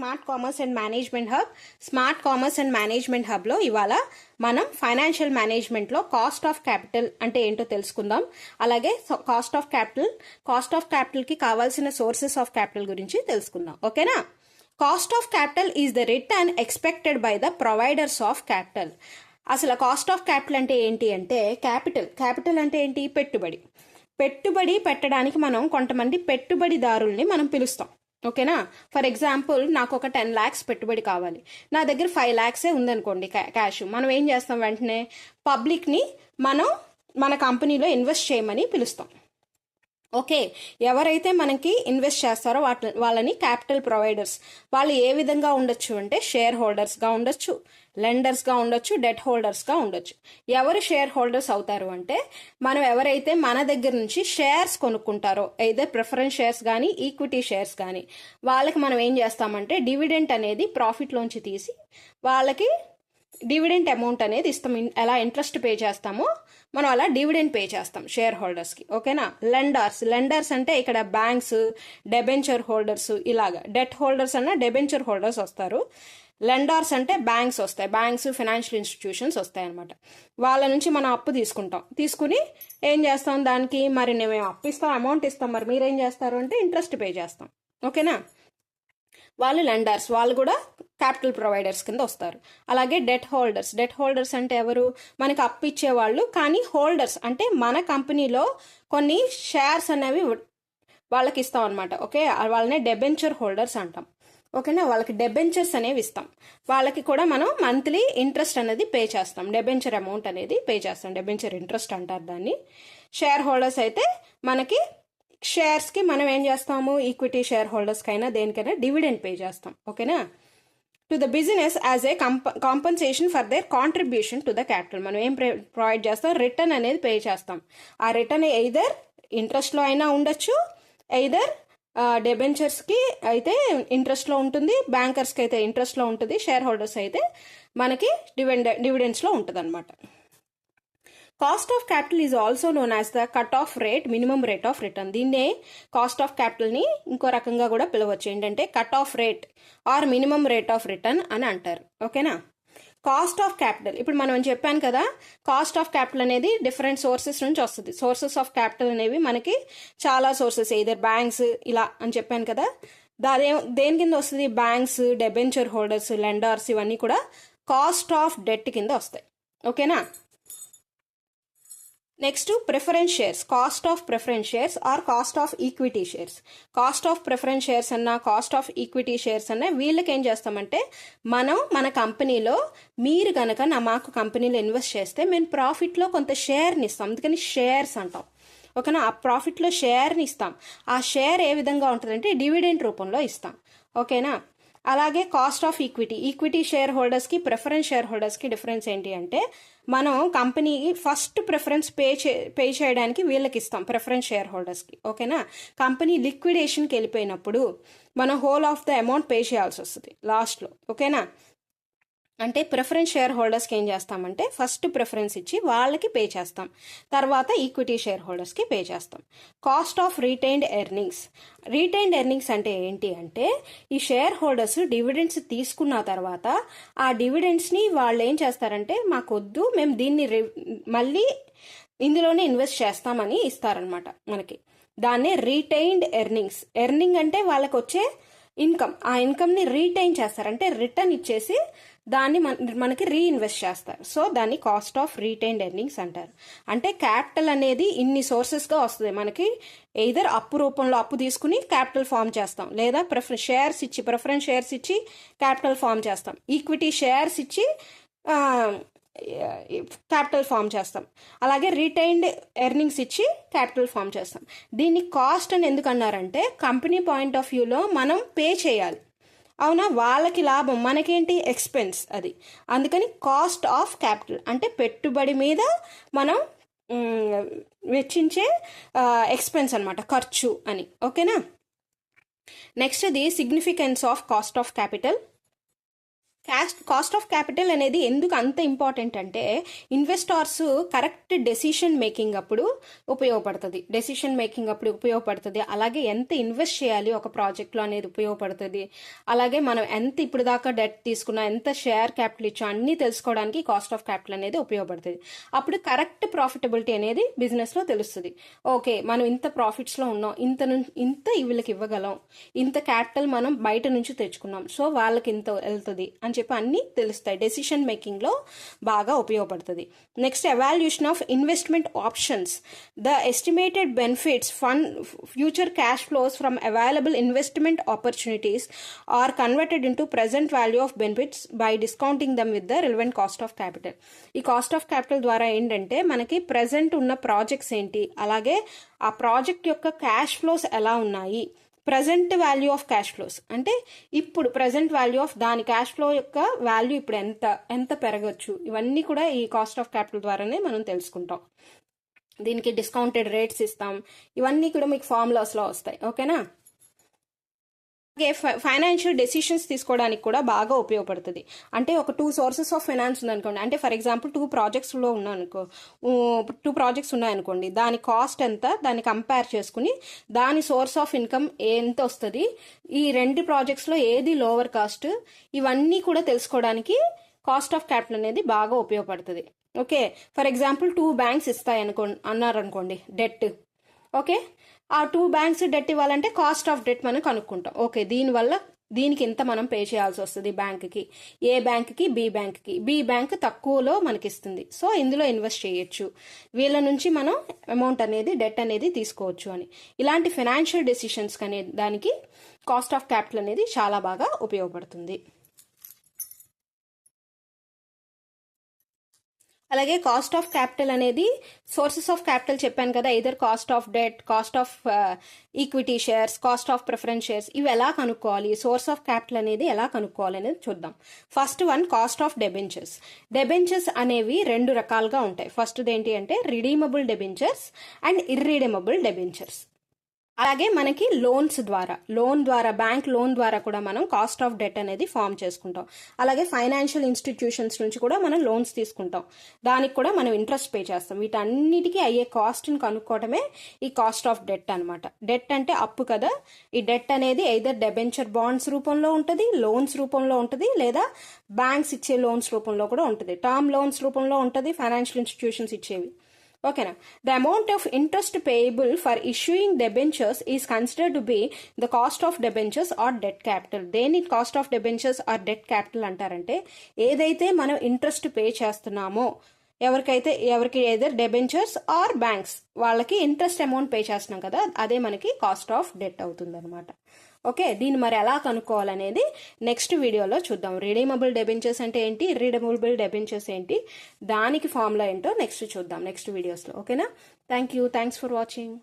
Smart commerce and management hub. Smart commerce and management హబ్లో ఇవాళ మనం ఫైనాన్షియల్ మేనేజ్మెంట్లో కాస్ట్ ఆఫ్ క్యాపిటల్ అంటే ఏంటో తెలుసుకుందాం. అలాగే కాస్ట్ ఆఫ్ క్యాపిటల్కి కావాల్సిన సోర్సెస్ ఆఫ్ క్యాపిటల్ గురించి తెలుసుకుందాం. ఓకేనా? Cost of capital is the return expected by the providers of capital. అసలు కాస్ట్ ఆఫ్ క్యాపిటల్ అంటే ఏంటి అంటే క్యాపిటల్ అంటే ఏంటి? పెట్టుబడి పెట్టడానికి మనం కొంతమంది పెట్టుబడిదారుల్ని మనం పిలుస్తాం. ఓకేనా? ఫర్ ఎగ్జాంపుల్ నాకు ఒక 10 lakhs పెట్టుబడి కావాలి, నా దగ్గర 5 lakhs ఉందనుకోండి క్యాష్. మనం ఏం చేస్తాం? వెంటనే పబ్లిక్ని మనం మన కంపెనీలో ఇన్వెస్ట్ చేయమని పిలుస్తాం. ఓకే, ఎవరైతే మనకి ఇన్వెస్ట్ చేస్తారో వాళ్ళని క్యాపిటల్ ప్రొవైడర్స్. వాళ్ళు ఏ విధంగా ఉండొచ్చు అంటే షేర్ హోల్డర్స్గా ఉండొచ్చు, లెండర్స్గా ఉండొచ్చు, డెట్ హోల్డర్స్గా ఉండొచ్చు. ఎవరు షేర్ హోల్డర్స్ అవుతారు అంటే మనం ఎవరైతే మన దగ్గర నుంచి షేర్స్ కొనుక్కుంటారో, అయితే ప్రిఫరెన్స్ షేర్స్ కానీ ఈక్విటీ షేర్స్ కానీ, వాళ్ళకి మనం ఏం చేస్తామంటే డివిడెంట్ అనేది ప్రాఫిట్లోంచి తీసి వాళ్ళకి డివిడెంట్ అమౌంట్ అనేది ఇస్తాం. ఎలా ఇంట్రెస్ట్ పే చేస్తామో మనం అలా డివిడెంట్ పే చేస్తాం షేర్ హోల్డర్స్కి. ఓకేనా? లెండర్స్ అంటే ఇక్కడ బ్యాంక్స్, డెబెంచర్ హోల్డర్స్, ఇలాగా డెట్ హోల్డర్స్ అన్న డెబెంచర్ హోల్డర్స్ వస్తారు. లెండర్స్ అంటే బ్యాంక్స్ వస్తాయి, బ్యాంక్స్ ఫైనాన్షియల్ ఇన్స్టిట్యూషన్స్ వస్తాయి అనమాట. వాళ్ళ నుంచి మనం అప్పు తీసుకుని ఏం చేస్తాం? దానికి మరి మేము అప్పు ఇస్తాం, అమౌంట్ ఇస్తాం, మరి మీరేం చేస్తారు అంటే ఇంట్రెస్ట్ పే చేస్తాం. ఓకేనా? వాళ్ళు లెండర్స్, వాళ్ళు కూడా క్యాపిటల్ ప్రొవైడర్స్ కింద వస్తారు. అలాగే డెట్ హోల్డర్స్ అంటే ఎవరు? మనకి అప్పు ఇచ్చేవాళ్ళు, కానీ హోల్డర్స్ అంటే మన కంపెనీలో కొన్ని షేర్స్ అనేవి వాళ్ళకి ఇస్తాం అనమాట. ఓకే, వాళ్ళనే డెబెంచర్ హోల్డర్స్ అంటాం. ఓకేనా? వాళ్ళకి డెబెంచర్స్ అనేవి ఇస్తాం. వాళ్ళకి కూడా మనం మంత్లీ ఇంట్రెస్ట్ అనేది పే చేస్తాం, డెబెంచర్ అమౌంట్ అనేది పే చేస్తాం. డెబెంచర్ ఇంట్రెస్ట్ అంటారు దాన్ని. షేర్ హోల్డర్స్ అయితే మనకి షేర్స్కి మనం ఏం చేస్తాము? ఈక్విటీ షేర్ హోల్డర్స్కి అయినా దేనికైనా డివిడెండ్ పే చేస్తాం. ఓకేనా? To the business as a compensation for their contribution to the capital. మనం ఏం ప్రొవైడ్ చేస్తాం? రిటర్న్ అనేది పే చేస్తాం. ఆ రిటర్న్ ఎయిదర్ ఇంట్రెస్ట్లో అయినా ఉండొచ్చు, ఎయిదర్ డెబెంచర్స్కి అయితే ఇంట్రెస్ట్లో ఉంటుంది, బ్యాంకర్స్కి అయితే ఇంట్రెస్ట్లో ఉంటుంది, షేర్ హోల్డర్స్ అయితే మనకి డివిడెండ్స్లో ఉంటుంది అనమాట. Cost of capital is also known as the cut off rate, minimum rate of return. దీన్నే కాస్ట్ ఆఫ్ క్యాపిటల్ని ఇంకో రకంగా కూడా పిలవచ్చు. ఏంటంటే cut off rate or minimum rate of return అని అంటారు. ఓకేనా? కాస్ట్ ఆఫ్ క్యాపిటల్, ఇప్పుడు మనం చెప్పాను కదా, కాస్ట్ ఆఫ్ క్యాపిటల్ అనేది డిఫరెంట్ సోర్సెస్ నుంచి వస్తుంది. సోర్సెస్ ఆఫ్ క్యాపిటల్ అనేవి మనకి చాలా సోర్సెస్, ఇదర్ బ్యాంక్స్ ఇలా అని చెప్పాను కదా. దేని కింద వస్తుంది? బ్యాంక్స్, డెబెంచర్ హోల్డర్స్, లెండర్స్, ఇవన్నీ కూడా కాస్ట్ ఆఫ్ డెట్ కింద వస్తాయి. ఓకేనా? Next preference shares. Cost of preference shares or cost of equity shares. Cost of preference shares అన్నా కాస్ట్ ఆఫ్ ఈక్విటీ షేర్స్ అన్నా వీళ్ళకి ఏం చేస్తామంటే మనం మన కంపెనీలో మీరు కనుక మాకు కంపెనీలో ఇన్వెస్ట్ చేస్తే మేము ప్రాఫిట్లో కొంత షేర్ని ఇస్తాం, అందుకని షేర్స్ అంటాం. ఓకేనా? ఆ ప్రాఫిట్లో షేర్ని ఇస్తాం. ఆ షేర్ ఏ విధంగా ఉంటుందంటే డివిడెంట్ రూపంలో ఇస్తాం. ఓకేనా? అలాగే కాస్ట్ ఆఫ్ ఈక్విటీ షేర్ హోల్డర్స్కి ప్రిఫరెన్స్ షేర్ హోల్డర్స్కి డిఫరెన్స్ ఏంటి అంటే మనం కంపెనీ ఫస్ట్ ప్రిఫరెన్స్ పే చేయడానికి వీళ్ళకి ఇస్తాం, ప్రిఫరెన్స్ షేర్ హోల్డర్స్కి. ఓకేనా? కంపెనీ లిక్విడేషన్కి వెళ్ళిపోయినప్పుడు మనం whole of the amount pay చేయాల్సి వస్తుంది లాస్ట్లో. ఓకేనా? అంటే ప్రిఫరెన్స్ షేర్ హోల్డర్స్కి ఏం చేస్తామంటే ఫస్ట్ ప్రిఫరెన్స్ ఇచ్చి వాళ్ళకి పే చేస్తాం, తర్వాత ఈక్విటీ షేర్ హోల్డర్స్కి పే చేస్తాం. కాస్ట్ ఆఫ్ రీటైన్డ్ ఎర్నింగ్స్ అంటే ఏంటి అంటే ఈ షేర్ హోల్డర్స్ డివిడెండ్స్ తీసుకున్న తర్వాత ఆ డివిడెండ్స్ని వాళ్ళు ఏం చేస్తారంటే మాకొద్దు, మేము దీన్ని మళ్ళీ ఇందులోనే ఇన్వెస్ట్ చేస్తామని ఇస్తారనమాట మనకి. దాన్నే రీటైన్డ్ ఎర్నింగ్ అంటే వాళ్ళకి వచ్చే ఇన్కమ్, ఆ ఇన్కమ్ని రీటైన్ చేస్తారంటే రిటర్న్ ఇచ్చేసి దాన్ని మనకి రీఇన్వెస్ట్ చేస్తారు. సో దాన్ని కాస్ట్ ఆఫ్ రీటైన్డ్ ఎర్నింగ్స్ అంటారు. అంటే క్యాపిటల్ అనేది ఇన్ని సోర్సెస్గా వస్తుంది మనకి. ఎయిదర్ అప్పు రూపంలో అప్పు తీసుకుని క్యాపిటల్ ఫామ్ చేస్తాం, లేదా ప్రిఫరెన్స్ షేర్స్ ఇచ్చి క్యాపిటల్ ఫామ్ చేస్తాం, ఈక్విటీ షేర్స్ ఇచ్చి క్యాపిటల్ ఫామ్ చేస్తాం, అలాగే రిటైన్డ్ ఎర్నింగ్స్ ఇచ్చి క్యాపిటల్ ఫామ్ చేస్తాం. దీన్ని కాస్ట్ అని ఎందుకు అన్నారంటే కంపెనీ పాయింట్ ఆఫ్ వ్యూలో మనం పే చేయాలి, అవునా? వాళ్ళకి లాభం, మనకేంటి ఎక్స్పెన్స్ అది. అందుకని కాస్ట్ ఆఫ్ క్యాపిటల్ అంటే పెట్టుబడి మీద మనం వెచ్చించే ఎక్స్పెన్స్ అనమాట, ఖర్చు అని. ఓకేనా? Next the significance of cost of capital. Cost of capital అనేది ఎందుకు అంత ఇంపార్టెంట్ అంటే ఇన్వెస్టార్స్ కరెక్ట్ డెసిషన్ మేకింగ్ అప్పుడు ఉపయోగపడుతుంది. అలాగే ఎంత ఇన్వెస్ట్ చేయాలి ఒక ప్రాజెక్ట్లో అనేది ఉపయోగపడుతుంది. అలాగే మనం ఎంత ఇప్పుడు దాకా డెట్ తీసుకున్నా, ఎంత షేర్ క్యాపిటల్ ఇచ్చా అన్నీ తెలుసుకోవడానికి కాస్ట్ ఆఫ్ క్యాపిటల్ అనేది ఉపయోగపడుతుంది. అప్పుడు కరెక్ట్ ప్రాఫిటబిలిటీ అనేది బిజినెస్లో తెలుస్తుంది. ఓకే, మనం ఇంత ప్రాఫిట్స్లో ఉన్నాం, ఇంత వీళ్ళకి ఇవ్వగలం, ఇంత క్యాపిటల్ మనం బయట నుంచి తెచ్చుకున్నాం, సో వాళ్ళకి ఇంత వెళ్తుంది అని చెప్పి అన్నీ తెలుస్తాయి. డెసిషన్ మేకింగ్లో బాగా ఉపయోగపడుతుంది. Next, evaluation of investment options. The estimated benefits fund future cash flows from available investment opportunities are converted into present value of benefits by discounting them with the relevant cost of capital. ఈ cost of capital ద్వారా ఏంటంటే మనకి present ఉన్న projects ఏంటి, అలాగే ఆ project యొక్క cash flows ఎలా ఉన్నాయి, present value of cash flows అంటే ఇప్పుడు ప్రజెంట్ వాల్యూ ఆఫ్ దాని క్యాష్ ఫ్లో యొక్క వాల్యూ ఇప్పుడు ఎంత పెరగచ్చు, ఇవన్నీ కూడా ఈ కాస్ట్ ఆఫ్ క్యాపిటల్ ద్వారానే మనం తెలుసుకుంటాం. దీనికి డిస్కౌంటెడ్ రేట్స్ ఇస్తాం, ఇవన్నీ కూడా మీకు ఫార్ములాస్లో వస్తాయి. ఓకేనా? అలాగే ఫైనాన్షియల్ డెసిషన్స్ తీసుకోవడానికి కూడా బాగా ఉపయోగపడుతుంది. అంటే ఒక 2 సోర్సెస్ ఆఫ్ ఫైనాన్స్ ఉందనుకోండి, అంటే ఫర్ ఎగ్జాంపుల్ 2 ప్రాజెక్ట్స్ ఉన్నాయనుకోండి, దాని కాస్ట్ ఎంత, దాన్ని కంపేర్ చేసుకుని దాని సోర్స్ ఆఫ్ ఇన్కమ్ ఎంత వస్తుంది, ఈ 2 ప్రాజెక్ట్స్లో ఏది లోవర్ కాస్ట్, ఇవన్నీ కూడా తెలుసుకోవడానికి కాస్ట్ ఆఫ్ క్యాపిటల్ అనేది బాగా ఉపయోగపడుతుంది. ఓకే, ఫర్ ఎగ్జాంపుల్ 2 బ్యాంక్స్ అన్నారనుకోండి డెట్. ఓకే, ఆ 2 బ్యాంక్స్ డెట్ ఇవ్వాలంటే కాస్ట్ ఆఫ్ డెట్ మనం కనుక్కుంటాం. ఓకే, దీనికి ఇంత మనం పే చేయాల్సి వస్తుంది బ్యాంక్కి, ఏ బ్యాంక్కి, బి బ్యాంక్ తక్కువలో మనకి ఇస్తుంది, సో ఇందులో ఇన్వెస్ట్ చేయొచ్చు, వీళ్ళ నుంచి మనం అమౌంట్ అనేది డెట్ అనేది తీసుకోవచ్చు అని. ఇలాంటి ఫైనాన్షియల్ డెసిషన్స్ అనేది దానికి కాస్ట్ ఆఫ్ క్యాపిటల్ అనేది చాలా బాగా ఉపయోగపడుతుంది. అలాగే కాస్ట్ ఆఫ్ క్యాపిటల్ అనేది సోర్సెస్ ఆఫ్ క్యాపిటల్ చెప్పాను కదా, either cost of debt, cost of equity shares, cost of preference shares, ఇవి ఎలా కనుక్కోవాలి, సోర్స్ ఆఫ్ క్యాపిటల్ అనేది ఎలా కనుక్కోవాలి అనేది చూద్దాం. First one, cost of debentures. Debentures అనేవి 2 రకాలుగా ఉంటాయి. ఫస్ట్ది ఏంటి అంటే రిడీమబుల్ డెబెంచర్స్ అండ్ ఇర్రిడీమబుల్ డెబెంచర్స్. అలాగే మనకి బ్యాంక్ లోన్ ద్వారా కూడా మనం కాస్ట్ ఆఫ్ డెట్ అనేది ఫామ్ చేసుకుంటాం. అలాగే ఫైనాన్షియల్ ఇన్స్టిట్యూషన్స్ నుంచి కూడా మనం లోన్స్ తీసుకుంటాం, దానికి కూడా మనం ఇంట్రెస్ట్ పే చేస్తాం. వీటన్నిటికీ అయ్యే కాస్ట్ని కనుక్కోవటమే ఈ కాస్ట్ ఆఫ్ డెట్ అనమాట. డెట్ అంటే అప్పు కదా, ఈ డెట్ అనేది ఎయిదర్ డెబెంచర్ బాండ్స్ రూపంలో ఉంటుంది, లోన్స్ రూపంలో ఉంటుంది, లేదా బ్యాంక్స్ ఇచ్చే లోన్స్ రూపంలో కూడా ఉంటుంది, టర్మ్ లోన్స్ రూపంలో ఉంటుంది, ఫైనాన్షియల్ ఇన్స్టిట్యూషన్స్ ఇచ్చేవి. ఓకేనా? The amount of interest payable for issuing debentures is considered to be the cost of debentures or debt capital. దేని cost of debentures or debt capital అంటారంటే ఏదైతే మనం ఇంట్రెస్ట్ పే చేస్తున్నామో ఎవరికి ఏదర్ డెబెంచర్స్ ఆర్ బ్యాంక్స్ వాళ్ళకి interest amount pay చేస్తున్నాం కదా, అదే మనకి కాస్ట్ ఆఫ్ డెట్ అవుతుంది అనమాట. ఓకే, దీన్ని మరి ఎలా కనుక్కోవాలనేది నెక్స్ట్ వీడియోలో చూద్దాం. రిడీమబుల్ డెబెంచర్స్ అంటే ఏంటి, ఇర్రిడీమబుల్ డెబెంచర్స్ ఏంటి, దానికి ఫార్ములా ఏంటో నెక్స్ట్ చూద్దాం నెక్స్ట్ వీడియోస్లో. ఓకేనా? Thanks for watching.